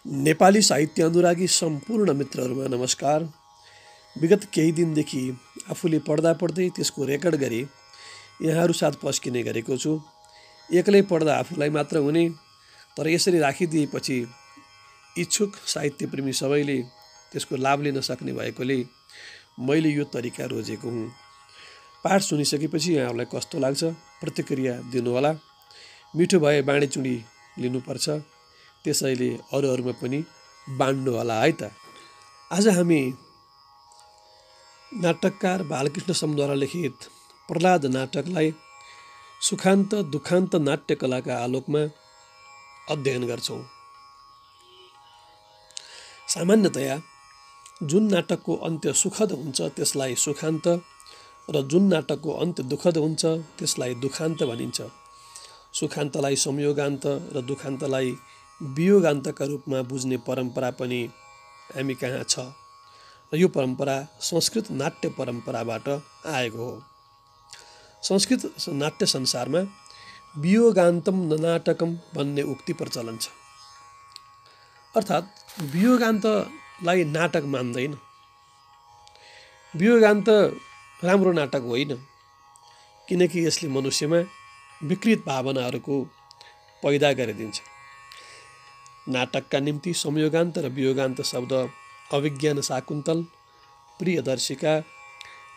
नेपाली साहित्य अनुरागी सम्पूर्ण मित्रहरूमा नमस्कार। विगत केही दिनदेखि आफूले पढ्दै त्यसको रेकर्ड गरी यहाँहरू साथ पस्किने गरेको छु। एक्लै पढ्दा आफूलाई मात्र हुने, तर यसरी राखिदिएपछि इच्छुक साहित्यप्रेमी सबैले त्यसको लाभ लिन सक्ने भएकोले मैले यो तरिका रोजेको हुँ। पाठ सुनिसकेपछि यहाँहरूलाई कस्तो लाग्छ प्रतिक्रिया दिनुहोला। मिठो भए बाँडीचुँडी लिनुपर्छ, त्यसैले अरूहरूमा पनि बाँड्नु होला है त। आज हामी नाटककार बालकृष्ण समद्वारा लिखित प्रह्लाद नाटकलाई सुखान्त दुखान्त नाट्यकलाका आलोकमा अध्ययन गर्छौँ। सामान्यतया जुन नाटकको अन्त्य सुखद हुन्छ त्यसलाई सुखान्त र जुन नाटकको अन्त्य दुःखद हुन्छ त्यसलाई दुखान्त भनिन्छ। सुखान्तलाई संयोगान्त र दुखान्तलाई वियोगान्तका रूपमा बुझ्ने परम्परा पनि हामी कहाँ छ र यो परम्परा संस्कृत नाट्य परम्पराबाट आएको हो। संस्कृत नाट्य संसारमा वियोगान्तम नाटकम भन्ने उक्ति प्रचलन छ। अर्थात् वियोगान्तलाई नाटक मान्दैन। वियोगान्त राम्रो नाटक होइन, किनकि यसले मनुष्यमा विकृत भावनाहरूको पैदा गरिदिन्छ। नाटकका निम्ति संयोगान्त र वियोगान्त शब्द अभिज्ञान शाकुन्तल, प्रियदर्शिका,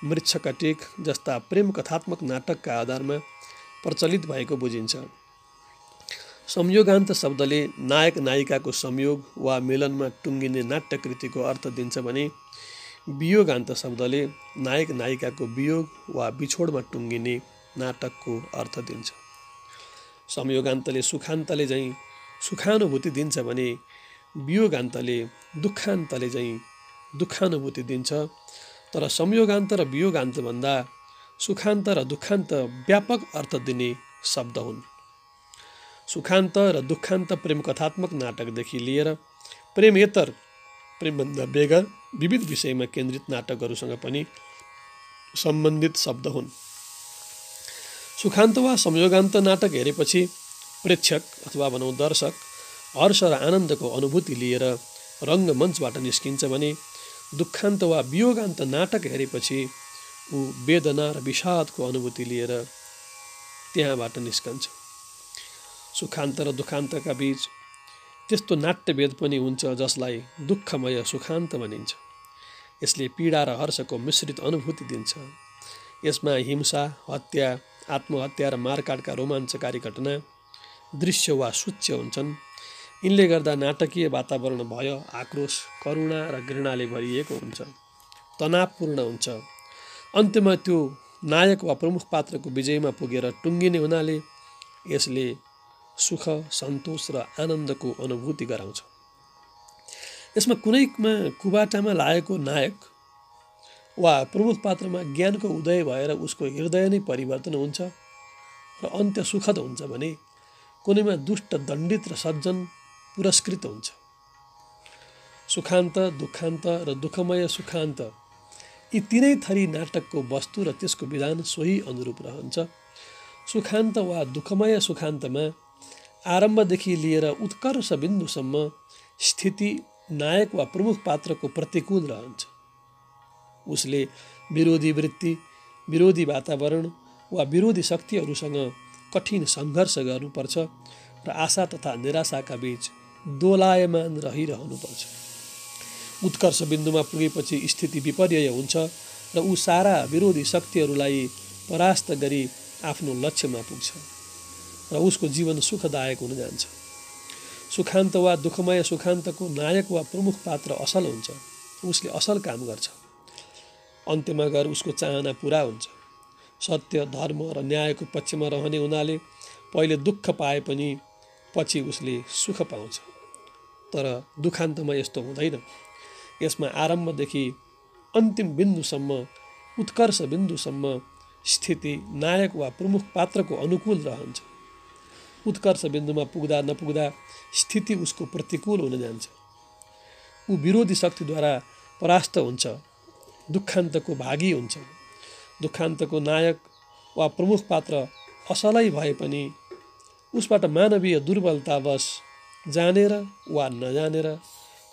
मृच्छकटिक जस्ता प्रेम कथात्मक नाटकका आधारमा प्रचलित भएको बुझिन्छ। संयोगान्त शब्दले नायक नायिकाको संयोग वा मिलनमा टुङ्गिने नाट्यकृतिको अर्थ दिन्छ भने वियोगान्त शब्दले नायक नायिकाको वियोग वा बिछोडमा टुङ्गिने नाटकको अर्थ दिन्छ। संयोगान्तले सुखान्तले झैँ सुखानुभूति दिन्छ भने वियोगान्तले दुःखान्तले झैँ दुःखानुभूति दिन्छ। तर संयोगान्त र वियोगान्त भन्दा सुखान्त र दुःखान्त व्यापक अर्थ दिने शब्द हुन्। सुखान्त र दुःखान्त प्रेम कथात्मक नाटकदेखि लिएर प्रेमेतर प्रेमभन्दा बेगर विविध विषयमा केन्द्रित नाटकहरूसँग पनि सम्बन्धित शब्द हुन्। सुखान्त वा संयोगान्त नाटक हेरेपछि प्रेक्षक अथवा भनौँ दर्शक हर्ष र आनन्दको अनुभूति लिएर रङ्गमञ्चबाट निस्किन्छ भने दुःखान्त वा वियोगान्त नाटक हेरेपछि ऊ वेदना र विषादको अनुभूति लिएर त्यहाँबाट निस्कन्छ। सुखान्त र दुःखान्तका बीच त्यस्तो नाट्यभेद पनि हुन्छ जसलाई दुःखमय सुखान्त भनिन्छ। यसले पीडा र हर्षको मिश्रित अनुभूति दिन्छ। यसमा हिंसा, हत्या, आत्महत्या र मारकाटका रोमाञ्चकारी घटना दृश्य वा सूच्य हुन्छन्। यिनले गर्दा नाटकीय वातावरण भय, आक्रोश, करुणा र घृणाले भरिएको हुन्छ, तनावपूर्ण हुन्छ। अन्त्यमा त्यो नायक वा प्रमुख पात्रको विजयमा पुगेर टुङ्गिने हुनाले यसले सुख, सन्तोष र आनन्दको अनुभूति गराउँछ। यसमा कुनैमा कुबाटामा लागेको नायक वा प्रमुख पात्रमा ज्ञानको उदय भएर उसको हृदय नै परिवर्तन हुन्छ र अन्त्य सुखद हुन्छ भने कुनैमा दुष्ट दण्डित र सज्जन पुरस्कृत हुन्छ। सुखान्त, दुःखान्त र दुःखमय सुखान्त यी तीनै थरी नाटकको वस्तु र त्यसको विधान सोही अनुरूप रहन्छ। सुखान्त वा दुःखमय सुखान्तमा आरम्भदेखि लिएर उत्कर्ष बिन्दुसम्म स्थिति नायक वा प्रमुख पात्रको प्रतिकूल रहन्छ। उसले विरोधी वृत्ति, विरोधी वातावरण वा विरोधी शक्तिहरूसँग कठिन सङ्घर्ष गर्नुपर्छ र आशा तथा निराशाका बीच दोलायमान रहिरहनुपर्छ। उत्कर्ष बिन्दुमा पुगेपछि स्थिति विपर्य हुन्छ र ऊ सारा विरोधी शक्तिहरूलाई परास्त गरी आफ्नो लक्ष्यमा पुग्छ र उसको जीवन सुखदायक हुन जान्छ। सुखान्त वा दुःखमय सुखान्तको नायक वा प्रमुख पात्र असल हुन्छ। उसले असल काम गर्छ। अन्त्यमा गएर उसको चाहना पुरा हुन्छ। सत्य, धर्म र न्यायको पक्षमा रहने हुनाले पहिले दुःख पाए पनि पछि उसले सुख पाउँछ। तर दुःखान्तमा यस्तो हुँदैन। यसमा आरम्भदेखि अन्तिम बिन्दुसम्म, उत्कर्ष बिन्दुसम्म स्थिति नायक वा प्रमुख पात्रको अनुकूल रहन्छ। उत्कर्ष बिन्दुमा पुग्दा नपुग्दा स्थिति उसको प्रतिकूल हुन जान्छ। ऊ विरोधी शक्तिद्वारा परास्त हुन्छ, दुःखान्तको भागी हुन्छ। दुःखान्तको नायक वा प्रमुख पात्र असलै भए पनि उसबाट मानवीय दुर्बलतावश जानेर वा नजानेर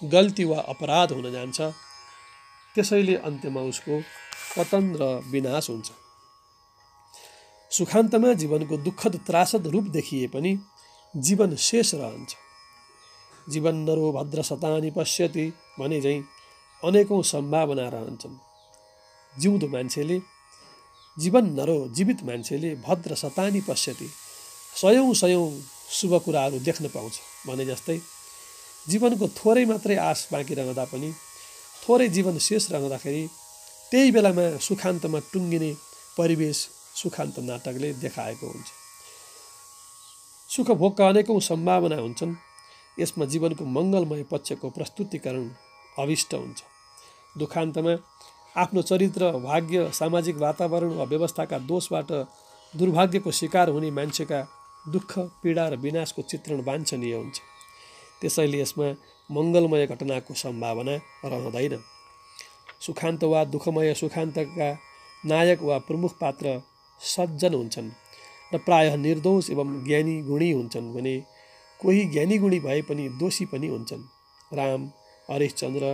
गल्ती वा अपराध हुन जान्छ। त्यसैले अन्त्यमा उसको पतन र विनाश हुन्छ। सुखान्तमा जीवनको दुःखद त्रासद रूप देखिए पनि जीवन शेष रहन्छ। जीवन नरो भद्र शतानि पश्यति भने झैँ अनेकौं सम्भावना रहन्छन्। जिउँदो मान्छेले जीवन नरो जीवित मान्छेले भद्र शतानि पश्यति सयौं शुभ कुराहरू देख्न पाउँछ भने जस्तै जीवनको थोरै मात्रै आश बाँकी रहँदा पनि थोरै जीवन शेष रहँदाखेरि त्यही बेलामा सुखान्तमा टुङ्गिने परिवेश सुखान्त नाटकले देखाएको हुन्छ। सुख भोगका अनेकौं सम्भावना हुन्छन्। यसमा जीवनको मङ्गलमय पक्षको प्रस्तुतिकरण अभिष्ट हुन्छ। दुखान्तमा आफ्नो चरित्र, भाग्य, सामाजिक वातावरण वा व्यवस्थाका दोषबाट दुर्भाग्यको शिकार हुने मान्छेका दुःख, पीडा र विनाशको चित्रण वाञ्छनीय हुन्छ। त्यसैले यसमा मङ्गलमय घटनाको सम्भावना रहँदैन। सुखान्त वा दुःखमय सुखान्तका नायक वा प्रमुख पात्र सज्जन हुन्छन् र प्रायः निर्दोष एवं ज्ञानी गुणी हुन्छन् भने कोही ज्ञानी गुणी भए पनि दोषी पनि हुन्छन्। राम, हरिश्चन्द्र,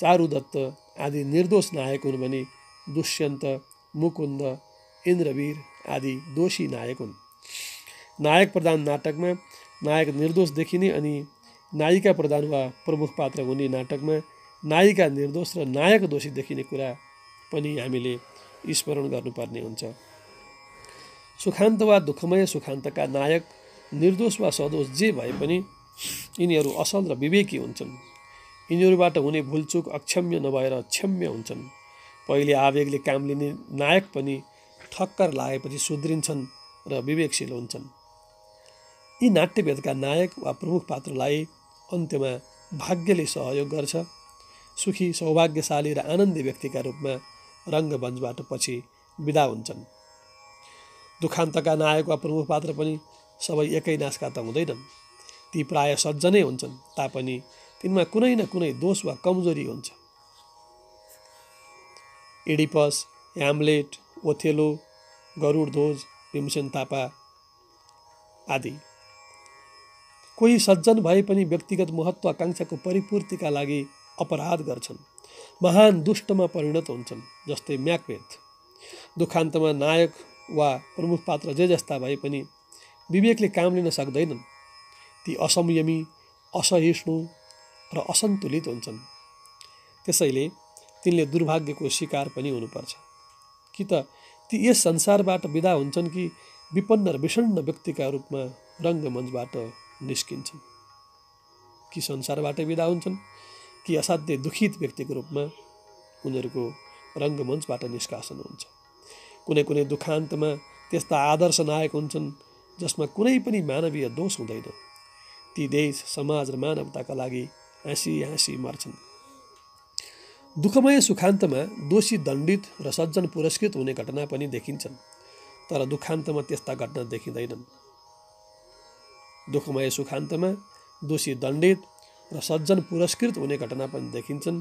चारुदत्त आदि निर्दोष नायक हुन् भने दुष्यन्त, मुकुन्द, इन्द्रवीर आदि दोषी नायक हुन्। नायक प्रधान नाटकमा नायक निर्दोष देखिने अनि नायिका प्रधान वा प्रमुख पात्र हुने नाटकमा नायिका निर्दोष र नायक दोषी देखिने कुरा पनि हामीले स्मरण गर्नुपर्ने हुन्छ। सुखान्त वा दुःखमय सुखान्तका नायक निर्दोष वा सदोष जे भए पनि यिनीहरू असल र विवेकी हुन्छन्। यिनीहरूबाट हुने भुलचुक अक्षम्य नभएर क्षम्य हुन्छन्। पहिले आवेगले काम लिने नायक पनि ठक्कर लागेपछि सुध्रिन्छन् र विवेकशील हुन्छन्। यी नाट्यवेदका नायक वा प्रमुख पात्रलाई अन्त्यमा भाग्यले सहयोग गर्छ। सुखी, सौभाग्यशाली र आनन्दी व्यक्तिका रूपमा रङ्गमञ्चबाट पछि विदा हुन्छन्। दुखान्तका नायक वा प्रमुख पात्र पनि सबै एकै नासका त हुँदैनन्। ती प्राय सज्जनै हुन्छन् तापनि तिनमा कुनै न कुनै दोष वा कमजोरी हुन्छ। Oedipus, Hamlet, Othello, Garudadhwaj, Bhimsen Thapa आदि। कोही सज्जन भए पनि व्यक्तिगत महत्त्वाकांक्षाको परिपूर्तिका लागि अपराध गर्छन्, महान दुष्टमा परिणत हुन्छन्, जस्तै म्याकबेथ। दुखान्तमा नायक वा प्रमुख पात्र जे जस्ता भए पनि विवेकले काम लिन सक्दैनन्। ती असंयमी, असहिष्णु र असन्तुलित हुन्छन्। त्यसैले तिनले दुर्भाग्यको शिकार पनि हुनुपर्छ। कि त ती यस संसारबाट विदा हुन्छन् कि विपन्न र विषण्ण व्यक्तिका रूपमा रङ्गमञ्चबाट निस्किन्छन्। कि संसारबाटै विदा हुन्छन् कि असाध्यै दुखित व्यक्तिको रूपमा उनीहरूको रङ्गमञ्चबाट निष्कासन हुन्छ। कुनै कुनै दुखान्तमा त्यस्ता आदर्श नायक हुन्छन् जसमा कुनै पनि मानवीय दोष हुँदैन। ती देश, समाज र मानवताका लागि हाँसी हाँसी मर्छन्। दुःखमय सुखान्तमा दोषी दण्डित र सज्जन पुरस्कृत हुने घटना पनि देखिन्छन्, तर दुखान्तमा त्यस्ता घटना देखिँदैनन्। दुःखमय सुखान्तमा दोषी दण्डित र सज्जन पुरस्कृत हुने घटना पनि देखिन्छन्,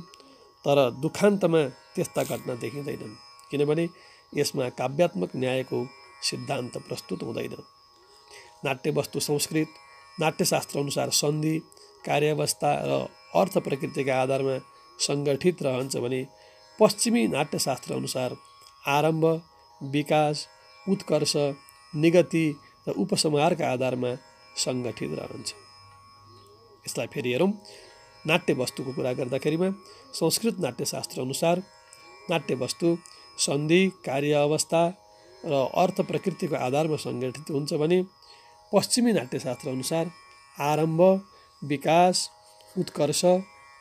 तर दुखान्तमा त्यस्ता घटना देखिँदैनन्, किनभने यसमा काव्यात्मक न्यायको सिद्धान्त प्रस्तुत हुँदैन। नाट्यवस्तु संस्कृत नाट्यशास्त्र अनुसार सन्धि, कार्यावस्था र अर्थ प्रकृतिका आधारमा सङ्गठित रहन्छ भने पश्चिमी नाट्यशास्त्र अनुसार आरम्भ, विकास, उत्कर्ष, निगति र उपसंहारका आधारमा सङ्गठित रहन्छ। यसलाई फेरि हेरौँ। नाट्यवस्तुको कुरा गर्दाखेरिमा संस्कृत नाट्यशास्त्र अनुसार नाट्यवस्तु सन्धि, कार्य अवस्था र अर्थ प्रकृतिको आधारमा सङ्गठित हुन्छ भने पश्चिमी नाट्यशास्त्र अनुसार आरम्भ, विकास, उत्कर्ष,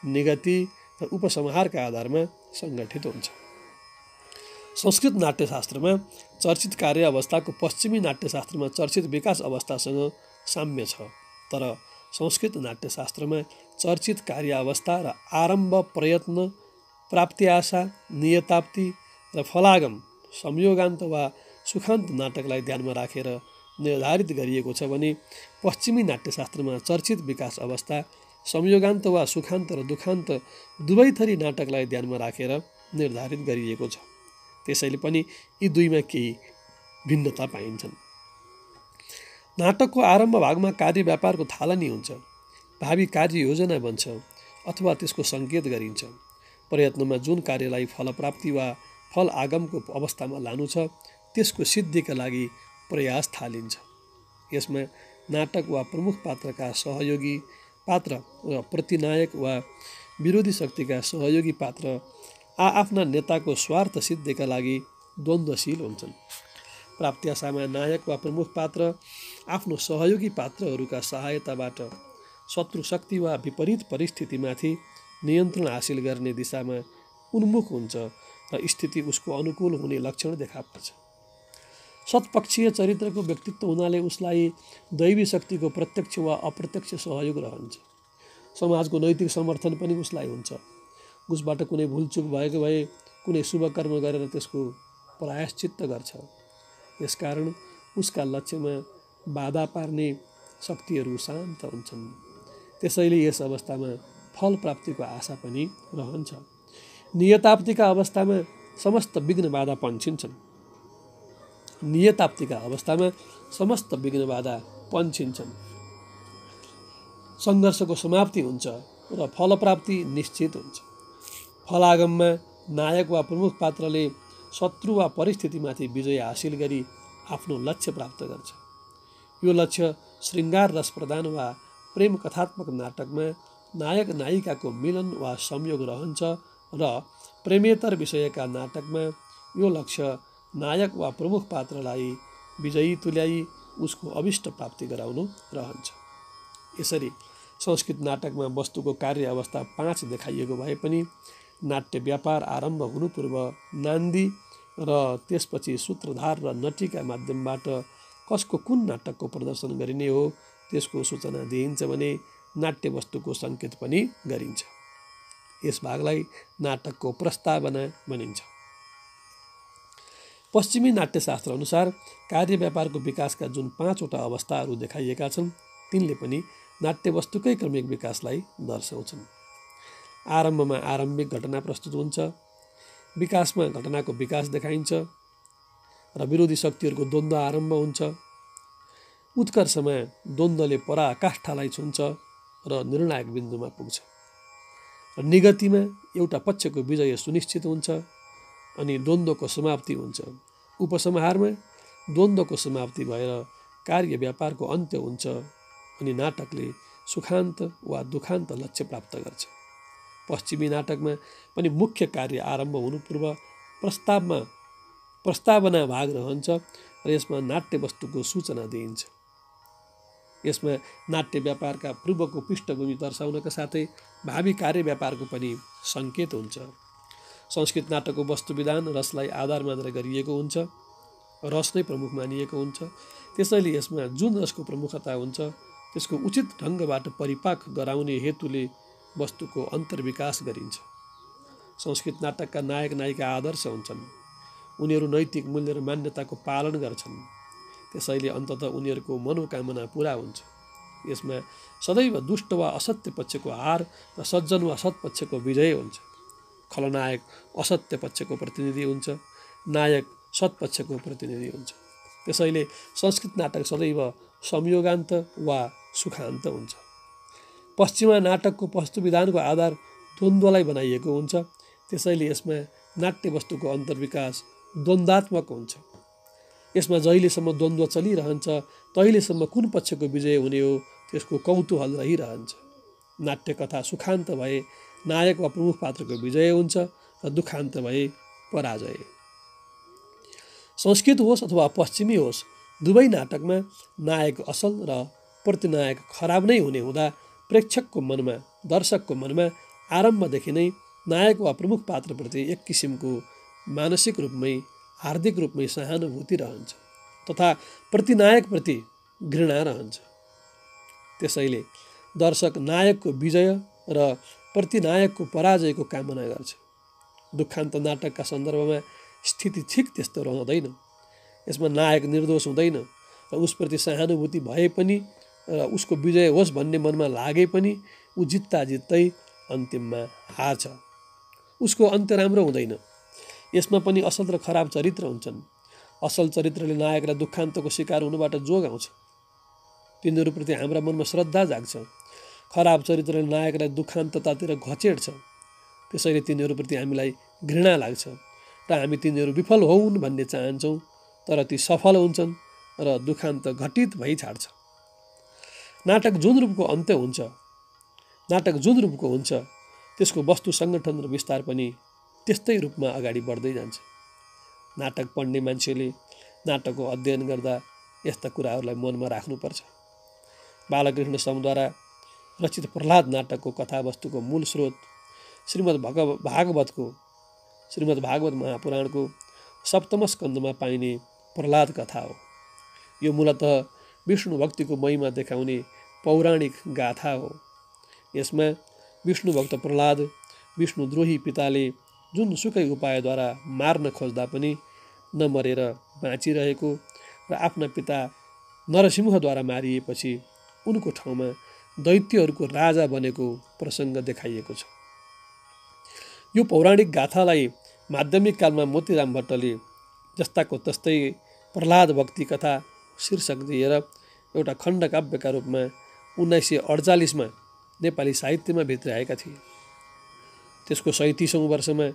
निगति र उपसंहारका आधारमा सङ्गठित हुन्छ। संस्कृत नाट्यशास्त्रमा चर्चित कार्य अवस्थाको पश्चिमी नाट्यशास्त्रमा चर्चित विकास अवस्थासँग साम्य छ, तर संस्कृत नाट्यशास्त्रमा चर्चित कार्य अवस्था र आरम्भ, प्रयत्न, प्राप्ति आशा, नियताप्ति र फलागम संयोगान्त वा सुखान्त नाटकलाई ध्यानमा राखेर निर्धारित गरिएको छ भने पश्चिमी नाट्यशास्त्रमा चर्चित विकास अवस्था संयोगान्त वा सुखान्त र दुखान्त दुवै थरी नाटकलाई ध्यानमा राखेर निर्धारित गरिएको छ। त्यसैले पनि यी दुईमा केही भिन्नता पाइन्छन्। नाटकको आरम्भ भागमा कार्य व्यापारको थालनी हुन्छ, भावी कार्य योजना बन्छ अथवा त्यसको सङ्केत गरिन्छ। प्रयत्नमा जुन कार्यलाई फलप्राप्ति वा फल आगमको अवस्थामा लानु छ त्यसको सिद्धिका लागि प्रयास थालिन्छ। यसमा नाटक वा प्रमुख पात्रका सहयोगी पात्र र प्रतिनायक वा विरोधी शक्तिका सहयोगी पात्र आफ्ना नेताको स्वार्थ सिद्धिका लागि द्वन्द्वशील हुन्छन्। प्राप्त्याशामा नायक वा प्रमुख पात्र आफ्नो सहयोगी पात्रहरूका सहायताबाट शत्रु शक्ति वा विपरीत परिस्थितिमाथि नियन्त्रण हासिल गर्ने दिशामा उन्मुख हुन्छ र स्थिति उसको अनुकूल हुने लक्षण देखा पर्छ। सत्पक्षीय चरित्रको व्यक्तित्व हुनाले उसलाई दैवी शक्तिको प्रत्यक्ष वा अप्रत्यक्ष सहयोग रहन्छ। समाजको नैतिक समर्थन पनि उसलाई हुन्छ। उसबाट कुनै भुलचुक भएको भए कुनै शुभ कर्म गरेर त्यसको प्रायश्चित्त गर्छ। यसकारण उसका लक्ष्यमा बाधा पार्ने शक्तिहरू शान्त हुन्छन्। त्यसैले यस अवस्थामा फल प्राप्तिको आशा पनि रहन्छ। नियताप्तिका अवस्थामा समस्त विघ्न बाधा पन्छिन्छन्। नियताप्तिका अवस्थामा समस्त विघ्न बाधा पन्छिन्छन्। सङ्घर्षको समाप्ति हुन्छ र फलप्राप्ति निश्चित हुन्छ। फलागममा नायक वा प्रमुख पात्रले शत्रु वा परिस्थितिमाथि विजय हासिल गरी आफ्नो लक्ष्य प्राप्त गर्छ। यो लक्ष्य श्रृङ्गार रस प्रदान वा प्रेम कथात्मक नाटकमा नायक नायिकाको मिलन वा संयोग रहन्छ र प्रेमेतर विषयका नाटकमा यो लक्ष्य नायक वा प्रमुख पात्रलाई विजयी तुल्याई उसको अभिष्ट प्राप्ति गराउनु रहन्छ। यसरी संस्कृत नाटकमा वस्तुको कार्य अवस्था 5 देखाइएको भए पनि नाट्य व्यापार आरम्भ हुनु पूर्व नान्दी र त्यसपछि सूत्रधार र नटीका माध्यमबाट कसको कुन नाटकको प्रदर्शन गरिने हो त्यसको सूचना दिइन्छ भने नाट्य वस्तुको सङ्केत पनि गरिन्छ। यस भागलाई नाटकको प्रस्तावना भनिन्छ। पश्चिमी नाट्यशास्त्र अनुसार कार्य व्यापारको विकासका जुन 5वटा अवस्थाहरू देखाइएका छन् तिनले पनि नाट्यवस्तुकै क्रमिक विकासलाई दर्शाउँछन्। आरम्भमा आरम्भिक घटना प्रस्तुत हुन्छ, विकासमा घटनाको विकास देखाइन्छ र विरोधी शक्तिहरूको द्वन्द्व आरम्भ हुन्छ। उत्कर्षमा द्वन्द्वले पराकाष्ठालाई छुन्छ र निर्णायक बिन्दुमा पुग्छ। र निगतिमा एउटा पक्षको विजय सुनिश्चित हुन्छ अनि द्वन्द्वको समाप्ति हुन्छ। उपसंहारमा द्वन्द्वको समाप्ति भएर कार्य व्यापारको अन्त्य हुन्छ अनि नाटकले सुखान्त वा दुखान्त लक्ष्य प्राप्त गर्छ। पश्चिमी नाटकमा पनि मुख्य कार्य आरम्भ हुनु पूर्व प्रस्तावना भाग रहन्छ र यसमा नाट्य वस्तुको सूचना दिइन्छ। यसमा नाट्य व्यापारका पूर्वको पृष्ठभूमि दर्शाउनका साथै भावी कार्य व्यापारको पनि सङ्केत हुन्छ। संस्कृत नाटकको वस्तुविधान रसलाई आधार मानेर गरिएको हुन्छ। रस नै प्रमुख मानिएको हुन्छ। त्यसैले यसमा जुन रसको प्रमुखता हुन्छ त्यसको उचित ढङ्गबाट परिपाक गराउने हेतुले वस्तुको अन्तर्विकास गरिन्छ। संस्कृत नाटकका नायक नायिका आदर्श हुन्छन्। उनीहरू नैतिक मूल्य र मान्यताको पालन गर्छन्। त्यसैले अन्ततः उनीहरूको मनोकामना पुरा हुन्छ। यसमा सदैव दुष्ट वा असत्य पक्षको हार र सज्जन वा सत्पक्षको विजय हुन्छ। खलनायक असत्य पक्षको प्रतिनिधि हुन्छ, नायक सत्पक्षको प्रतिनिधि हुन्छ। त्यसैले संस्कृत नाटक सदैव संयोगान्त वा सुखान्त हुन्छ। पश्चिमा नाटकको वस्तुविधानको आधार द्वन्द्वलाई बनाइएको हुन्छ। त्यसैले यसमा नाट्य वस्तुको अन्तर्विकास द्वन्द्वात्मक हुन्छ। यसमा जहिलेसम्म द्वन्द्व चलिरहन्छ तहिलेसम्म कुन पक्षको विजय हुने हो त्यसको कौतूहल रहिरहन्छ। नाट्य कथा सुखान्त भए नायक वा प्रमुख पात्रको विजय हुन्छ र दुखान्त भए पराजय। संस्कृत होस् अथवा पश्चिमी होस् दुवै नाटकमा नायक असल र प्रतिनायक खराब नै हुने हुँदा प्रेक्षकको मनमा दर्शकको मनमा आरम्भदेखि नै नायक वा प्रमुख पात्रप्रति एक किसिमको मानसिक रूपमै हार्दिक रूपमै सहानुभूति रहन्छ तथा प्रतिनायकप्रति घृणा रहन्छ। त्यसैले दर्शक नायकको विजय र प्रतिनायकको पराजयको कामना गर्छ। दुखान्त नाटकका सन्दर्भमा स्थिति ठिक त्यस्तो रहँदैन। यसमा नायक निर्दोष हुँदैन र उसप्रति सहानुभूति भए पनि र उसको विजय होस् भन्ने मनमा लागे पनि ऊ जित्दा जित्दै अन्तिममा हार्छ। उसको अन्त्य राम्रो हुँदैन। यसमा पनि असल र खराब चरित्र हुन्छन्। असल चरित्रले नायकलाई दुखान्तको शिकार हुनुबाट जोगाउँछ। तिनीहरूप्रति हाम्रा मनमा श्रद्धा जाग्छ। खराब चरित्रले नायकलाई दुखान्ततातिर घचेड्छ। त्यसैले तिनीहरूप्रति हामीलाई घृणा लाग्छ र हामी तिनीहरू विफल होउन् भन्ने चाहन्छौँ, तर ती सफल हुन्छन् र दुखान्त घटित भई छाड्छ। नाटक जुन रूपको हुन्छ त्यसको वस्तु सङ्गठन र विस्तार पनि त्यस्तै रूपमा अगाडि बढ्दै जान्छ। नाटक पढ्ने मान्छेले नाटकको अध्ययन गर्दा यस्ता कुराहरूलाई मनमा राख्नुपर्छ। बालकृष्ण समद्वारा रचित प्रह्लाद नाटकको कथावस्तुको मूल स्रोत श्रीमद् भागवत महापुराणको सप्तम स्कन्धमा पाइने प्रह्लाद कथा हो। यो मूलतः विष्णु भक्तिको महिमा देखाउने पौराणिक गाथा हो। यसमा विष्णु भक्त प्रह्लाद विष्णुद्रोही पिताले जुनसुकै उपायद्वारा मार्न खोज्दा पनि नमरेर बाँचिरहेको र आफ्ना पिता नरसिंहद्वारा मारिएपछि उनको ठाउँमा दैत्यहरूको राजा बनेको प्रसङ्ग देखाइएको छ। यो पौराणिक गाथालाई माध्यमिक कालमा मोतीराम भट्टले जस्ताको तस्तै प्रह्लाद भक्ति कथा शीर्षक दिएर एउटा खण्डकाव्यका रूपमा 1948मा नेपाली साहित्यमा भित्राएका थिए। त्यसको 37औं वर्षमा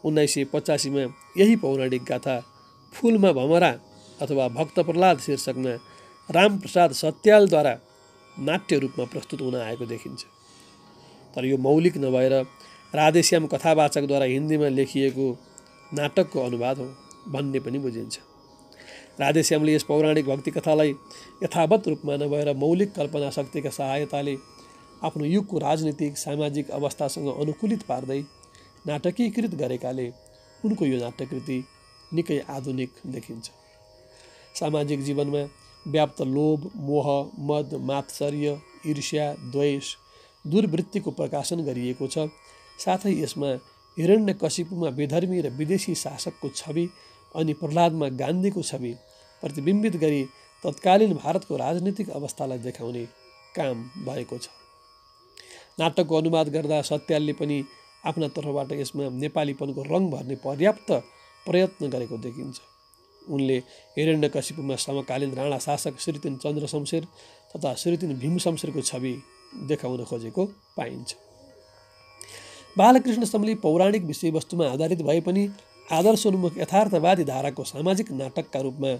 1985मा यही पौराणिक गाथा फुलमा भमरा अथवा भक्त प्रह्लाद शीर्षकमा रामप्रसाद सत्यालद्वारा नाट्य रूपमा प्रस्तुत हुन आएको देखिन्छ। तर यो मौलिक नभएर राधेश्याम कथावाचकद्वारा हिन्दीमा लेखिएको नाटकको अनुवाद हो भन्ने पनि बुझिन्छ। राधेश्यामले यस पौराणिक भक्ति कथालाई यथावत रूपमा नभएर मौलिक कल्पना शक्तिका सहायताले आफ्नो युगको राजनीतिक सामाजिक अवस्थासँग अनुकूलित पार्दै नाटकीकृत गरेकाले उनको यो नाट्यकृति निकै आधुनिक देखिन्छ। सामाजिक जीवनमा व्याप्त लोभ, मोह, मद, मात्सर्य, ईर्ष्या, द्वेष, दुर्वृत्तिको प्रकाशन गरिएको छ। साथै यसमा हिरण्यकशिपुमा विधर्मी र विदेशी शासकको छवि अनि प्रह्लादमा गान्धीको छवि प्रतिबिम्बित गरी तत्कालीन भारतको राजनीतिक अवस्थालाई देखाउने काम भएको छ। नाटकको अनुवाद गर्दा सत्यालले पनि आफ्ना तर्फबाट यसमा नेपालीपनको रङ भर्ने पर्याप्त प्रयत्न गरेको देखिन्छ। उनले हिरण्यकशिपुमा समकालीन राणा शासक श्री 3 चन्द्र शमशेर तथा श्री 3 भीम शमशेरको छवि देखाउन खोजेको पाइन्छ। बालकृष्ण समले पौराणिक विषयवस्तुमा आधारित भए पनि आदर्शोन्मुख यथार्थवादी धाराको सामाजिक नाटकका रूपमा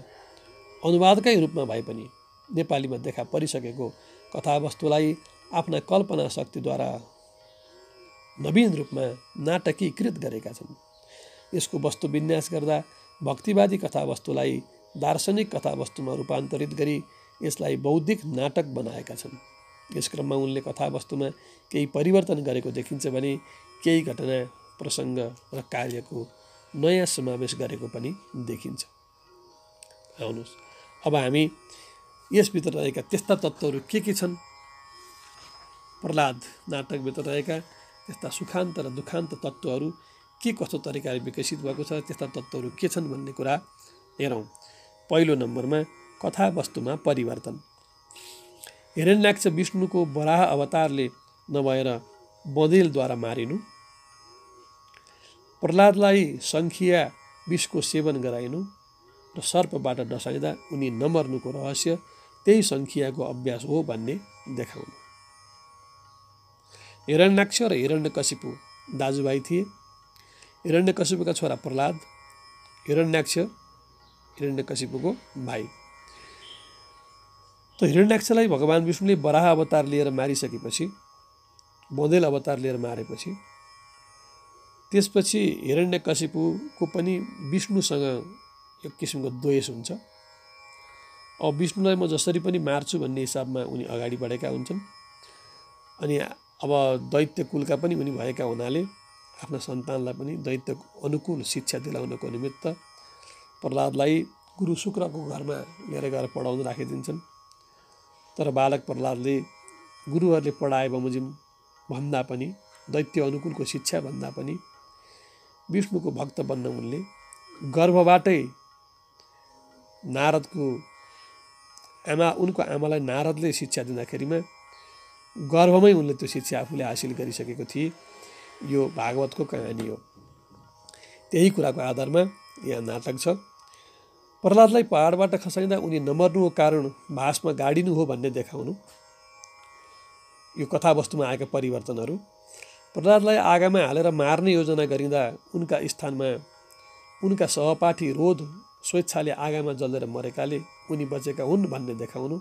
अनुवादकै रूपमा भए पनि नेपालीमा देखा परिसकेको कथावस्तुलाई आफ्ना कल्पना शक्तिद्वारा नवीन रूपमा नाटकीकृत गरेका छन्। यसको वस्तु विन्यास गर्दा भक्तिवादी कथावस्तुलाई दार्शनिक कथावस्तुमा रूपान्तरित गरी यसलाई बौद्धिक नाटक बनाएका छन्। यस क्रममा उनले कथावस्तुमा केही परिवर्तन गरेको देखिन्छ भने केही घटना, प्रसङ्ग र कार्यको नयाँ समावेश गरेको पनि देखिन्छ। आउनुहोस् अब हामी यसभित्र रहेका त्यस्ता तत्त्वहरू के छन्, प्रह्लाद नाटकभित्र रहेका त्यस्ता सुखान्त र दुखान्त तत्त्वहरू के कस्तो तरिकाले विकसित भएको छ, त्यस्ता तत्त्वहरू के छन् भन्ने कुरा हेरौँ। पहिलो नम्बरमा कथावस्तुमा परिवर्तन। हिरण्याक्ष विष्णुको वराह अवतारले नभएर बँदेलद्वारा मारिनु, प्रह्लादलाई सङ्खिया विषको सेवन गराइनु र सर्पबाट डसाइँदा उनी नमर्नुको रहस्य त्यही सङ्खियाको अभ्यास हो भन्ने देखाउनु। हिरण्याक्ष र हिरण्यकशिपु दाजुभाइ थिए। हिरण्यकशिपुका छोरा प्रह्लाद, हिरण्याक्ष हिरण्यकशिपुको भाइ। त हिरण्याक्षलाई भगवान् विष्णुले वराह अवतार लिएर मारिसकेपछि, बँदेल अवतार लिएर मारेपछि त्यसपछि हिरण्यकशिपुको पनि विष्णुसँग एक किसिमको द्वेष हुन्छ। अब विष्णुलाई म जसरी पनि मार्छु भन्ने हिसाबमा उनी अगाडि बढेका हुन्छन्। अनि अब दैत्य कुलका पनि उनी भएका हुनाले आफ्ना सन्तानलाई पनि दैत्य अनुकूल शिक्षा दिलाउनको निमित्त प्रह्लादलाई गुरु शुक्रको घरमा लिएर गएर पढाउन राखिदिन्छन्। तर बालक प्रह्लादले गुरुहरूले पढाए बमोजिम भन्दा पनि, दैत्य अनुकूलको शिक्षा भन्दा पनि विष्णुको भक्त बन्न उनले गर्भबाटै उनको आमालाई नारदले शिक्षा दिँदाखेरिमा गर्भमै उनले त्यो शिक्षा आफूले हासिल गरिसकेको थिए। यो भागवतको कहानी हो। त्यही कुराको आधारमा यहाँ नाटक छ। प्रहलादलाई पहाडबाट खसाइँदा उनी नमर्नुको कारण भासमा गाडिनु हो भन्ने देखाउनु। यो कथावस्तुमा आएका परिवर्तनहरू। प्रहलादलाई आगामा हालेर मार्ने योजना गरिँदा उनका स्थानमा उनका सहपाठी रोध स्वेच्छाले आगामा जलेर मरेकाले उनी बचेका हुन् भन्ने देखाउनु।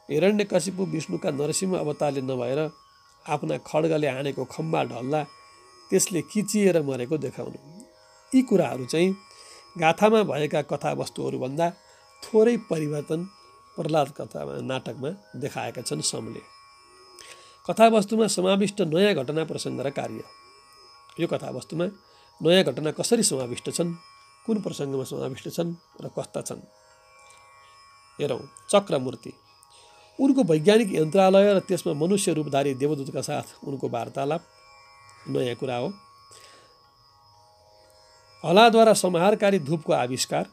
हिरण्यकशिपु विष्णुका नरसिंह अवतारले नभएर आफ्ना खड्गले हानेको खम्बा ढल्दा त्यसले किचिएर मरेको देखाउनु। यी कुराहरू चाहिँ गाथामा भएका कथावस्तुहरूभन्दा थोरै परिवर्तन प्रहलाद कथामा नाटकमा देखाएका छन् समले। कथावस्तुमा समाविष्ट नयाँ घटना प्रसङ्ग र कार्य। यो कथावस्तुमा नयाँ घटना कसरी समाविष्ट छन्, कुन प्रसङ्गमा समाविष्ट छन् र कस्ता छन्। हेरौँ। चक्रमूर्ति उनको वैज्ञानिक यन्त्रालय र त्यसमा मनुष्य रूपधारी देवदूतका साथ उनको वार्तालाप नयाँ कुरा हो। हलाद्वारा संहारकारी धूपको आविष्कार।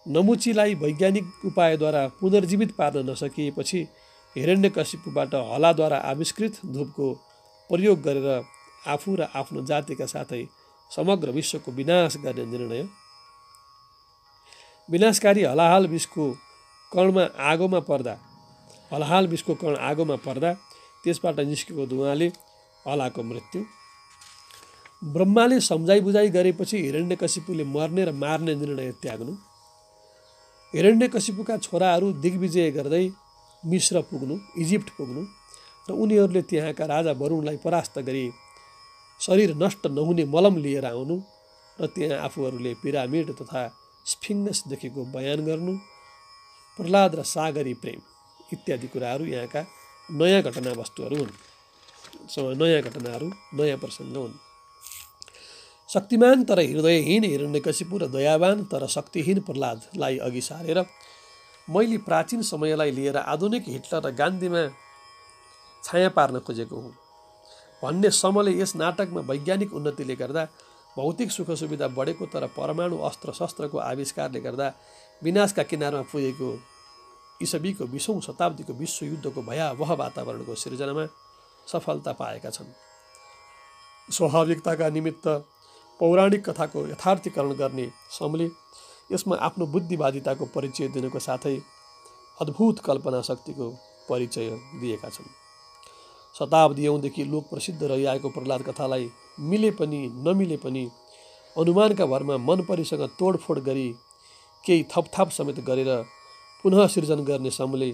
नमुचीलाई वैज्ञानिक उपायद्वारा पुनर्जीवित पार्न नसकिएपछि हिरण्यकशिपुबाट हलाद्वारा आविष्कृत धूपको प्रयोग गरेर आफू र आफ्नो जातिका साथै समग्र विश्वको विनाश गर्ने निर्णय। विनाशकारी हलाहाल विषको कणमा आगोमा पर्दा त्यसबाट निस्केको धुवाँले हलाको मृत्यु। ब्रह्माले सम्झाइ बुझाइ गरेपछि हिरण्यकशिपुले मर्ने र मार्ने निर्णय त्याग्नु। हिरण्यकशिपुका छोराहरू दिग्विजय गर्दै मिश्र पुग्नु, इजिप्ट पुग्नु र उनीहरूले त्यहाँका राजा वरुणलाई परास्त गरी शरीर नष्ट नहुने मलम लिएर आउनु र त्यहाँ आफूहरूले पिरामिड तथा स्फिङ्क्स देखेको बयान गर्नु। प्रहलाद र सागरी प्रेम इत्यादि कुराहरू यहाँका नयाँ घटनावस्तुहरू हुन्। नयाँ घटनाहरू, नयाँ प्रसङ्ग हुन्। शक्तिमान तर हृदयहीन हिरण्यकशिपु र दयावान तर शक्तिहीन प्रहलादलाई अघि सारेर मैले प्राचीन समयलाई लिएर आधुनिक हिटलर र गान्धीमा छाया पार्न खोजेको हुँ भन्ने समले यस नाटकमा वैज्ञानिक उन्नतिले गर्दा भौतिक सुख सुविधा बढेको तर परमाणु अस्त्र शस्त्रको आविष्कारले गर्दा विनाशका किनारमा पुगेको इसवीको 20औं शताब्दीको विश्वयुद्धको भयावह वातावरणको सिर्जनामा सफलता पाएका छन्। स्वाभाविकताका निमित्त पौराणिक कथाको यथार्थीकरण गर्ने समले यसमा आफ्नो बुद्धिवादिताको परिचय दिनको साथै अद्भुत कल्पना शक्तिको परिचय दिएका छन्। शताब्दीयौंदेखि लोक प्रसिद्ध रहिआएको प्रहलाद कथालाई मिले पनि नमिले पनि अनुमानका भरमा मनपरीसँग तोडफोड गरी केही थपथाप समेत गरेर पुनः सिर्जन गर्ने समले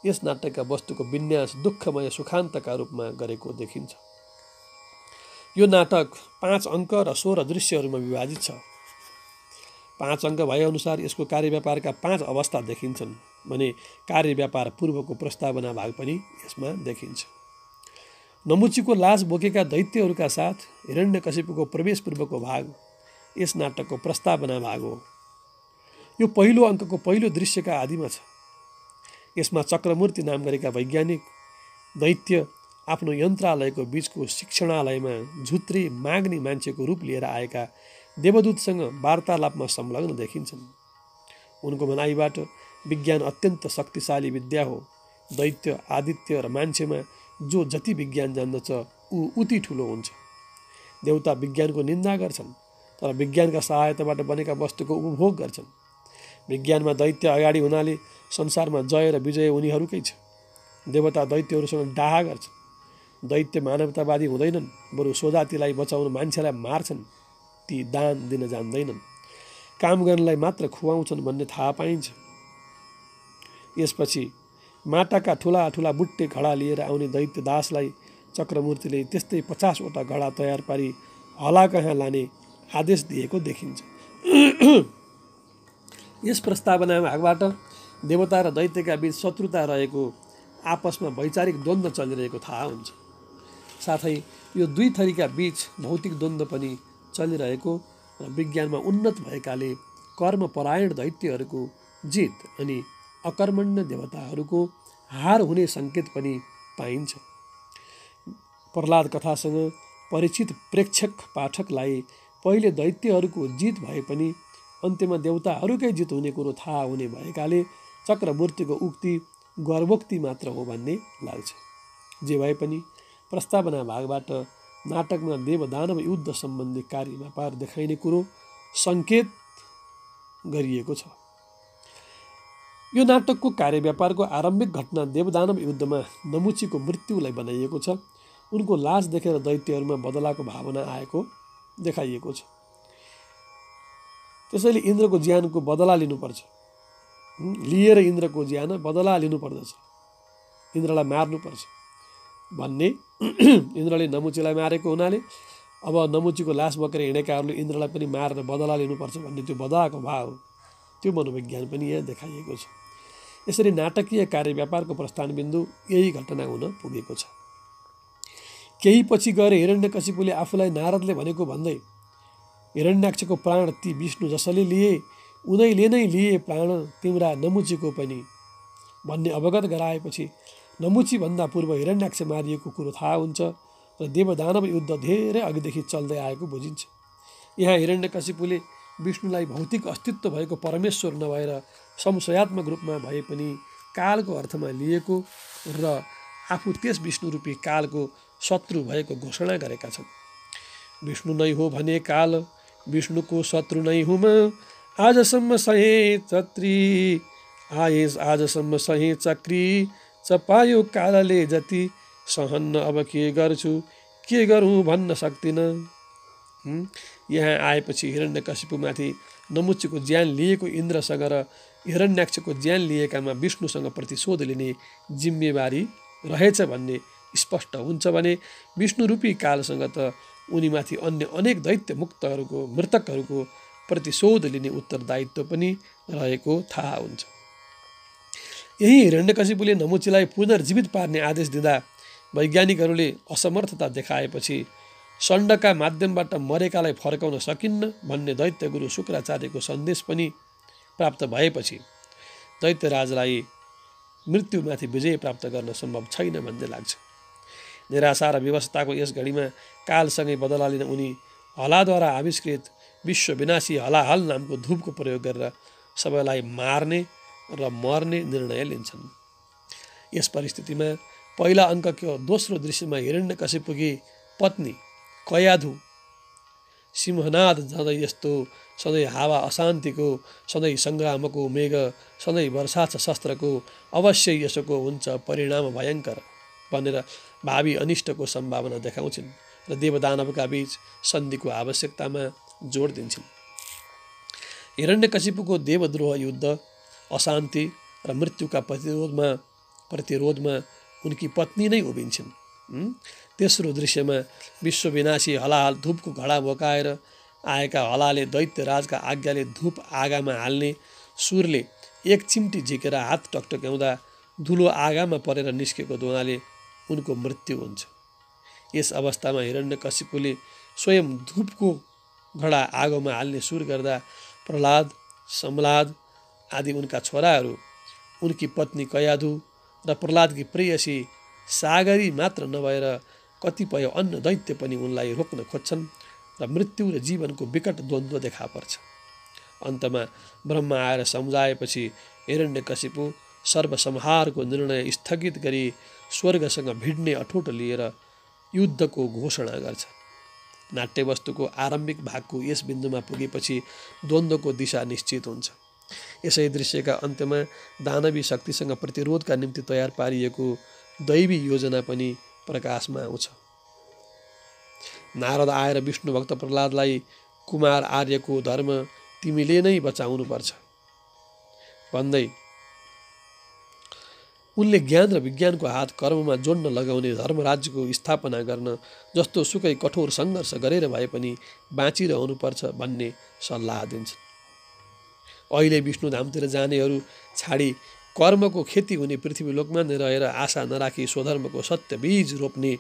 यस नाटकका वस्तुको विन्यास दुःखमय सुखान्तका रूपमा गरेको देखिन्छ। यो नाटक 5 अङ्क र 16 दृश्यहरूमा विभाजित छ। 5 अङ्क भएअनुसार यसको कार्यव्यापारका 5 अवस्था देखिन्छन् भने कार्यव्यापार पूर्वको प्रस्तावना भाग पनि यसमा देखिन्छ। नमुचीको लास बोकेका दैत्यहरूका साथ हिरण्यकशिपुको प्रवेश पूर्वको भाग यस नाटकको प्रस्तावना भाग हो। यो पहिलो अङ्कको पहिलो दृश्यका आदिमा छ। यसमा चक्रमूर्ति नाम गरेका वैज्ञानिक दैत्य आफ्नो यन्त्रालयको बीचको शिक्षणालयमा झुत्री माग्ने मान्छेको रूप लिएर आएका देवदूतसँग वार्तालापमा संलग्न देखिन्छन्। उनको भनाइबाट विज्ञान अत्यन्त शक्तिशाली विद्या हो। दैत्य, आदित्य र मान्छेमा जो जति विज्ञान जान्दछ ऊ उति ठुलो हुन्छ। देवता विज्ञानको निन्दा गर्छन् तर विज्ञानका सहायताबाट बनेका वस्तुको उपभोग गर्छन्। विज्ञानमा दैत्य अगाडि हुनाले संसारमा जय र विजय उनीहरूकै छ। देवता दैत्यहरूसँग डाहा गर्छन्। दैत्य मानवतावादी हुँदैनन्, बरु स्वजातिलाई बचाउन मान्छेलाई मार्छन्। ती दान दिन जान्दैनन्, काम गर्नलाई मात्र खुवाउँछन् भन्ने थाहा पाइन्छ। यसपछि माटाका ठुला ठुला बुट्टे घडा लिएर आउने दैत्य दासलाई चक्रमूर्तिले त्यस्तै 50 वटा घडा तयार पारी हला कहाँ लाने आदेश दिएको देखिन्छ। यस प्रस्तावना भागबाट देवता र दैत्यका बीच शत्रुता रहेको, आपसमा वैचारिक द्वन्द्व चलिरहेको थाहा हुन्छ। साथै यो दुई थरीका बीच भौतिक द्वन्द्व पनि चलिरहेको र विज्ञानमा उन्नत भएकाले कर्मपरायण दैत्यहरूको जित अनि अकर्मण्य देवताहरूको हार हुने सङ्केत पनि पाइन्छ। प्रहलाद कथासँग परिचित प्रेक्षक पाठकलाई पहिले दैत्यहरूको जित भए पनि अन्त्यमा देवताहरूकै जित हुने कुरो थाहा हुने भएकाले चक्रमूर्तिको उक्ति गर्वोक्ति मात्र हो भन्ने लाग्छ। जे भए पनि प्रस्तावना भागबाट नाटकमा देव दानव युद्ध सम्बन्धी कार्य व्यापार देखाइने कुरो सङ्केत गरिएको छ। यो नाटकको कार्यव्यापारको आरम्भिक घटना देवदानव युद्धमा नमुचीको मृत्युलाई बनाइएको छ। उनको लास देखेर दैत्यहरूमा बदलाको भावना आएको देखाइएको छ। त्यसैले इन्द्रको ज्यानको बदला लिनुपर्छ, लिएर इन्द्रको ज्यान बदला लिनुपर्दछ, इन्द्रलाई मार्नुपर्छ भन्ने इन्द्रले नमुचीलाई मारेको हुनाले अब नमुचीको लास बोकेर हिँडेकाहरूले इन्द्रलाई पनि मारेर बदला लिनुपर्छ भन्ने त्यो बदलाको भाव, त्यो मनोविज्ञान पनि यहाँ देखाइएको छ। यसरी नाटकीय कार्यव्यापारको प्रस्थानबिन्दु यही घटना हुन पुगेको छ। केही पछि गएर हिरण्यकशिपुले आफूलाई नारदले भनेको भन्दै हिरण्याक्षको प्राण ती विष्णु जसले लिए उनैले नै लिए प्राण तिम्रा नमुचीको पनि भन्ने अवगत गराएपछि नमुचीभन्दा पूर्व हिरण्याक्ष मारिएको कुरो थाहा हुन्छ र देवदानव युद्ध धेरै अघिदेखि चल्दै आएको बुझिन्छ। यहाँ हिरण्यकशिपुले विष्णुलाई भौतिक अस्तित्व भएको परमेश्वर नभएर संशयात्मक रूपमा भए पनि कालको अर्थमा लिएको र आफू त्यस विष्णुरूपी कालको शत्रु भएको घोषणा गरेका छन्। विष्णु नै हो भने काल, विष्णुको शत्रु नै हुँ म, आजसम्म सहे चत्री आए आजसम्म सहे चक्री चपायो कालले जति सहन्न अब के गर्छु के गरौँ भन्न सक्दिनँ। यहाँ आएपछि हिरण्यकशिपुमाथि नमुचीको ज्यान लिएको इन्द्रसँग र हिरण्याक्षको ज्यान लिएकामा विष्णुसँग प्रतिशोध लिने जिम्मेवारी रहेछ भन्ने स्पष्ट हुन्छ भने विष्णुरूपी कालसँग त उनीमाथि अन्य अनेक दैत्य मुक्तहरूको मृतकहरूको प्रतिशोध लिने उत्तरदायित्व पनि रहेको थाहा हुन्छ। यही हिरण्यकशिपुले नमुचीलाई पुनर्जीवित पार्ने आदेश दिँदा वैज्ञानिकहरूले असमर्थता देखाएपछि षण्डका माध्यमबाट मरेकालाई फर्काउन सकिन्न भन्ने दैत्यगुरु शुक्राचार्यको सन्देश पनि प्राप्त भएपछि दैत्यराजलाई मृत्युमाथि विजय प्राप्त गर्न सम्भव छैन भन्ने लाग्छ। निराशा र विवशताको यस घडीमा कालसँगै बदला लिन उनी हलाद्वारा आविष्कृत विश्वविनाशी हलाहल नामको धूपको प्रयोग गरेर सबैलाई मार्ने र मर्ने निर्णय लिन्छन्। यस परिस्थितिमा पहिला अङ्कको दोस्रो दृश्यमा हिरण्यकशिपुकी पत्नी कयाधु सिंहनाद सधैँ यस्तो, सधैँ हावा अशान्तिको, सधैँ सङ्ग्रामको मेघ, सधैँ वर्षा छ शस्त्रको, अवश्य यसको हुन्छ परिणाम भयङ्कर भनेर भावी अनिष्टको सम्भावना देखाउँछिन् र देवदानवका बीच सन्धिको आवश्यकतामा जोड दिन्छन्। हिरण्यकशिपुको देवद्रोह युद्ध, अशान्ति र मृत्युका प्रतिरोधमा उनकी पत्नी नै उभिन्छन्। तेस्रो दृश्यमा विश्वविनाशी हलाहल धूपको घडा बोकाएर आएका हलाले दैत्यराजका आज्ञाले धूप आगामा हाल्ने सुरले एक चिम्टी झिकेर हात टकटक्याउँदा धुलो आगामा परेर निस्केको धुवाँले उनको मृत्यु हुन्छ। यस अवस्थामा हिरण्यकशिपुले स्वयं धूपको घडा आगोमा हाल्ने सुर गर्दा प्रहलाद, सम्लाद आदि उनका छोराहरू, उनकी पत्नी कयाधु र प्रहलादकी प्रेयसी सागरी मात्र नभएर कतिपय अन्य दैत्य पनि उनलाई रोक्न खोज्छन् र मृत्यु र जीवनको विकट द्वन्द्व देखा पर्छ। अन्तमा ब्रह्मा आएर सम्झाएपछि हिरण्यकशिपु सर्वसंहारको निर्णय स्थगित गरी स्वर्गसँग भिड्ने अठोट लिएर युद्धको घोषणा गर्छ। नाट्यवस्तुको आरम्भिक भागको यस बिन्दुमा पुगेपछि द्वन्द्वको दिशा निश्चित हुन्छ। यसै दृश्यका अन्त्यमा दानवी शक्तिसँग प्रतिरोधका निम्ति तयार पारिएको दैवी योजना पनि प्रकाशमा आउँछ। नारद आएर विष्णु भक्त प्रहलादलाई कुमार आर्यको धर्म तिमीले नै बचाउनुपर्छ भन्दै उनले ज्ञान र विज्ञानको हात कर्ममा जोड्न लगाउने धर्मराज्यको स्थापना गर्न जस्तो सुकै कठोर सङ्घर्ष गरेर भए पनि बाँचिरहनुपर्छ भन्ने सल्लाह दिन्छन्। अहिले विष्णुधामतिर जानेहरू छाडी कर्मको खेती हुने पृथ्वीलोकमा नै रहेर आशा नराखी स्वधर्मको सत्य बीज रोप्ने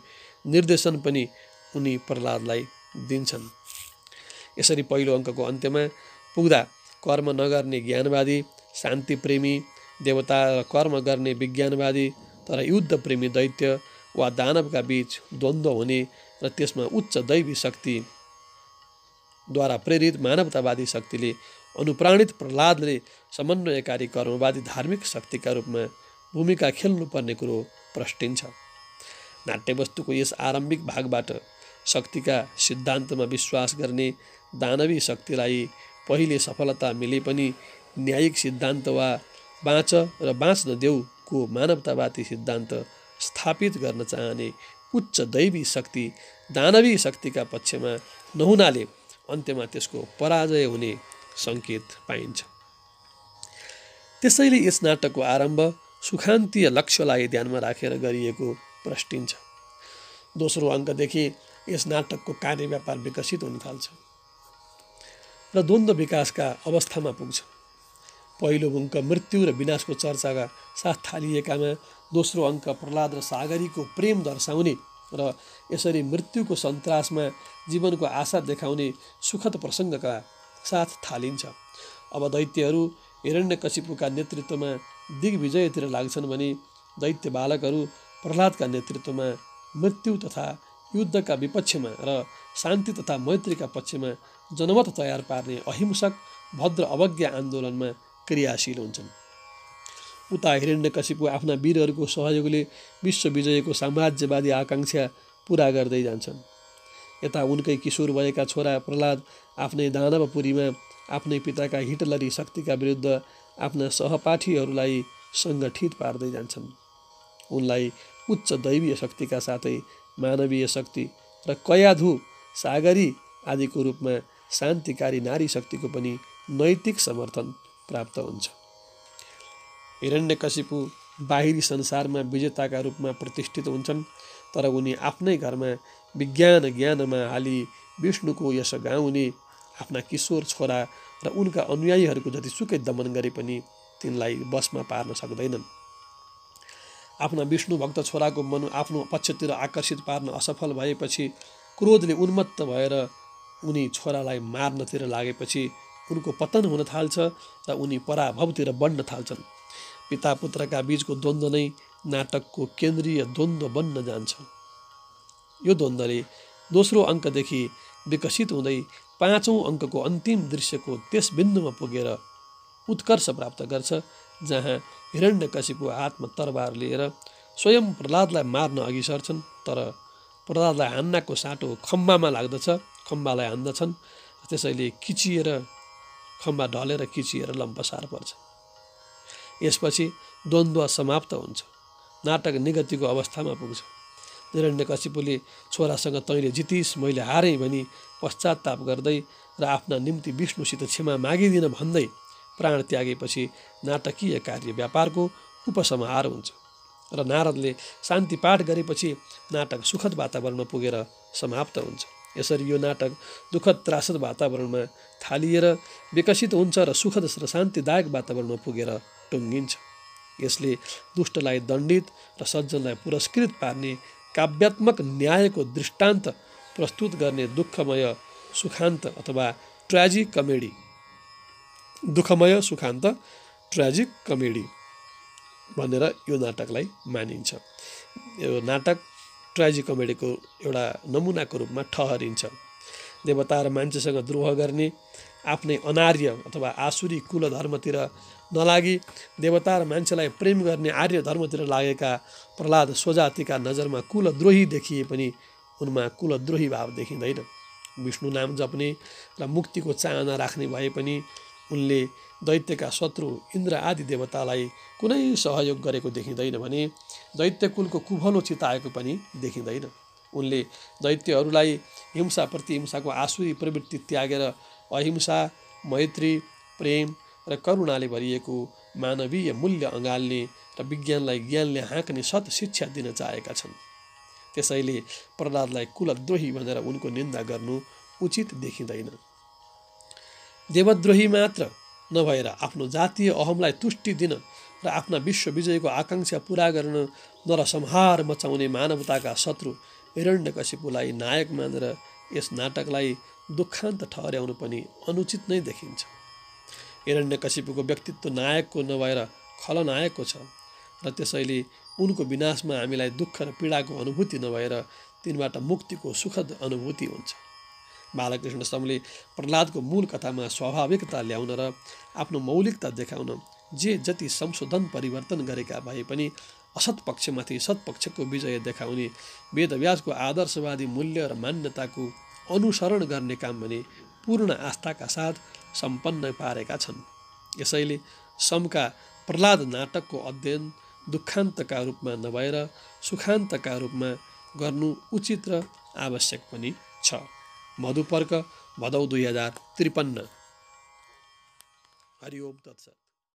निर्देशन पनि उनी प्रहलादलाई दिन्छन्। यसरी पहिलो अङ्कको अन्त्यमा पुग्दा कर्म नगर्ने ज्ञानवादी, शान्तिप्रेमी देवता र कर्म गर्ने विज्ञानवादी तर युद्धप्रेमी दैत्य वा दानवका बीच द्वन्द्व हुने र त्यसमा उच्च दैवी शक्तिद्वारा प्रेरित मानवतावादी शक्तिले अनुप्राणित प्रहलादले समन्वयकारी कर्मवादी धार्मिक शक्तिका रूपमा भूमिका खेल्नुपर्ने कुरो प्रष्टिन्छ। नाट्यवस्तुको यस आरम्भिक भागबाट शक्तिका सिद्धान्तमा विश्वास गर्ने दानवी शक्तिलाई पहिले सफलता मिले पनि न्यायिक सिद्धान्त वा बाँच र बाँच्न देऊको मानवतावादी सिद्धान्त स्थापित गर्न चाहने उच्च दैवी शक्ति दानवी शक्तिका पक्षमा नहुनाले अन्त्यमा त्यसको पराजय हुने सङ्केत पाइन्छ। त्यसैले यस नाटकको आरम्भ सुखान्तीय लक्ष्यलाई ध्यानमा राखेर गरिएको प्रष्टिन्छ। दोस्रो अङ्कदेखि यस नाटकको कार्यव्यापार विकसित हुन थाल्छ र द्वन्द्व विकासका अवस्थामा पुग्छ। पहिलो अङ्क मृत्यु र विनाशको चर्चाका साथ थालिएकामा दोस्रो अङ्क प्रह्लाद र सागरीको प्रेम दर्शाउने र यसरी मृत्युको सन्तासमा जीवनको आशा देखाउने सुखद प्रसङ्गका साथ थालिन्छ। अब दैत्यहरू हिरण्यकशिपुका नेतृत्वमा दिग्विजयतिर लाग्छन् भने दैत्य बालकहरू प्रह्लादका नेतृत्वमा मृत्यु तथा युद्धका विपक्षमा र शान्ति तथा मैत्रीका पक्षमा जनमत तयार पार्ने अहिंसक भद्र अवज्ञा आन्दोलनमा क्रियाशील हुन्छन्। उता हिरण्यकशिपु आफ्ना वीरहरूको सहयोगले विश्व विजयको साम्राज्यवादी आकाङ्क्षा पुरा गर्दै जान्छन्। यता उनकै किशोर भएका छोरा प्रह्लाद आफ्नै दानवपुरीमा आफ्नै पिताका हिटलरी शक्तिका विरुद्ध आफ्ना सहपाठीहरूलाई सङ्गठित पार्दै जान्छन्। उनलाई उच्च दैवीय शक्तिका साथै मानवीय शक्ति र कयाधु सागरी आदिको रूपमा शान्तिकारी नारी शक्तिको पनि नैतिक समर्थन प्राप्त हुन्छ। हिरण्यकशिपु बाहिरी संसारमा विजेताका रूपमा प्रतिष्ठित हुन्छन्, तर उनी आफ्नै घरमा विज्ञान ज्ञानमा हाली विष्णुको यश गाउने आफ्ना किशोर छोरा र उनका अनुयायीहरूको जतिसुकै दमन गरे पनि तिनलाई बसमा पार्न सक्दैनन्। आफ्ना विष्णु भक्त छोराको मन आफ्नो पक्षतिर आकर्षित पार्न असफल भएपछि क्रोधले उन्मत्त भएर उनी छोरालाई मार्नतिर लागेपछि उनको पतन हुन थाल्छ र उनी पराभवतिर बढ्न थाल्छन्। पिता पुत्रका बीचको द्वन्द्व नै नाटकको केन्द्रीय द्वन्द्व बन्न जान्छ। यो द्वन्द्वले दोस्रो अङ्कदेखि विकसित हुँदै पाँचौँ अङ्कको अन्तिम दृश्यको त्यस बिन्दुमा पुगेर उत्कर्ष प्राप्त गर्छ जहाँ हिरण्यकशिपु हातमा तरबार लिएर स्वयं प्रह्लादलाई मार्न अघि सर्छन्, तर प्रह्लादलाई हान्नाको साँटो खम्बामा लाग्दछ, खम्बालाई हान्दछन्, त्यसैले किचिएर खम्बा ढलेर किचिएर लम्पसार पर्छ। यसपछि द्वन्द्व समाप्त हुन्छ, नाटक निगतिको अवस्थामा पुग्छ। हिरण्यकशिपुले छोरासँग तैँले जितिस् मैले हारेँ भनी पश्चाताप गर्दै र आफ्ना निम्ति विष्णुसित क्षमा मागिदिन भन्दै प्राण त्यागेपछि नाटकीय कार्य व्यापारको उपसंहार हुन्छ र नारदले शान्ति पाठ गरेपछि नाटक सुखद वातावरणमा पुगेर समाप्त हुन्छ। यसरी यो नाटक दुःखद त्रासद वातावरणमा थालिएर विकसित हुन्छ र सुखद र शान्तिदायक वातावरणमा पुगेर टुङ्गिन्छ। यसले दुष्टलाई दण्डित र सज्जनलाई पुरस्कृत पार्ने काव्यात्मक न्यायको दृष्टान्त प्रस्तुत गर्ने दुःखमय सुखान्त अथवा ट्र्याजिक कमेडी, दुःखमय सुखान्त ट्र्याजिक कमेडी भनेर यो नाटकलाई मानिन्छ। यो नाटक ट्र्याजिक कमेडीको एउटा नमुनाको रूपमा ठहरिन्छ। देवता र मान्छेसँग द्रोह गर्ने, आफ्नै अनार्य अथवा आसुरी कुल धर्मतिर नलागी देवता र मान्छेलाई प्रेम गर्ने आर्य धर्मतिर लागेका प्रह्लाद स्वजातिका नजरमा कुलद्रोही देखिए पनि उनमा कुलद्रोही भाव देखिँदैन। विष्णु नाम जप्ने र मुक्तिको चाहना राख्ने भए पनि उनले दैत्यका शत्रु इन्द्र आदि देवतालाई कुनै सहयोग गरेको देखिँदैन भने दैत्यकुलको कुभलो चिताएको पनि देखिँदैन। उनले दैत्यहरूलाई हिंसा प्रतिहिंसाको आसुरी प्रवृत्ति त्यागेर अहिंसा, मैत्री, प्रेम र करुणाले भरिएको मानवीय मूल्य अँगाल्ने र विज्ञानलाई ज्ञानले हाँक्ने सत शिक्षा दिन चाहेका छन्। त्यसैले प्रह्लादलाई कुलद्रोही भनेर उनको निन्दा गर्नु उचित देखिँदैन। देवद्रोही मात्र नभएर आफ्नो जातीय अहमलाई तुष्टि दिन र आफ्ना विश्व विजयको आकाङ्क्षा पुरा गर्न नरसंहार मचाउने मानवताका शत्रु हिरण्यकशिपुलाई नायक मानेर यस नाटकलाई दुःखान्त ठहर्याउनु पनि अनुचित नै देखिन्छ। हिरण्यकशिपुको व्यक्तित्व नायकको नभएर खलनायकको छ र त्यसैले उनको विनाशमा हामीलाई दुःख र पीडाको अनुभूति नभएर तिनबाट मुक्तिको सुखद अनुभूति हुन्छ। बालकृष्ण समले प्रह्लादको मूल कथामा स्वाभाविकता ल्याउन र आफ्नो मौलिकता देखाउन जे जति संशोधन परिवर्तन गरेका भए पनि असत पक्षमाथि सत्पक्षको विजय देखाउने वेदव्यासको आदर्शवादी मूल्य र मान्यताको अनुसरण गर्ने काम भने पूर्ण आस्थाका साथ सम्पन्न पारेका छन्। यसैले समका प्रह्लाद नाटकको अध्ययन दुखान्तका रूपमा नभएर सुखान्तका रूपमा गर्नु उचित र आवश्यक पनि छ। मधुपर्क भदौ 2053। हरि ओम तत्सत।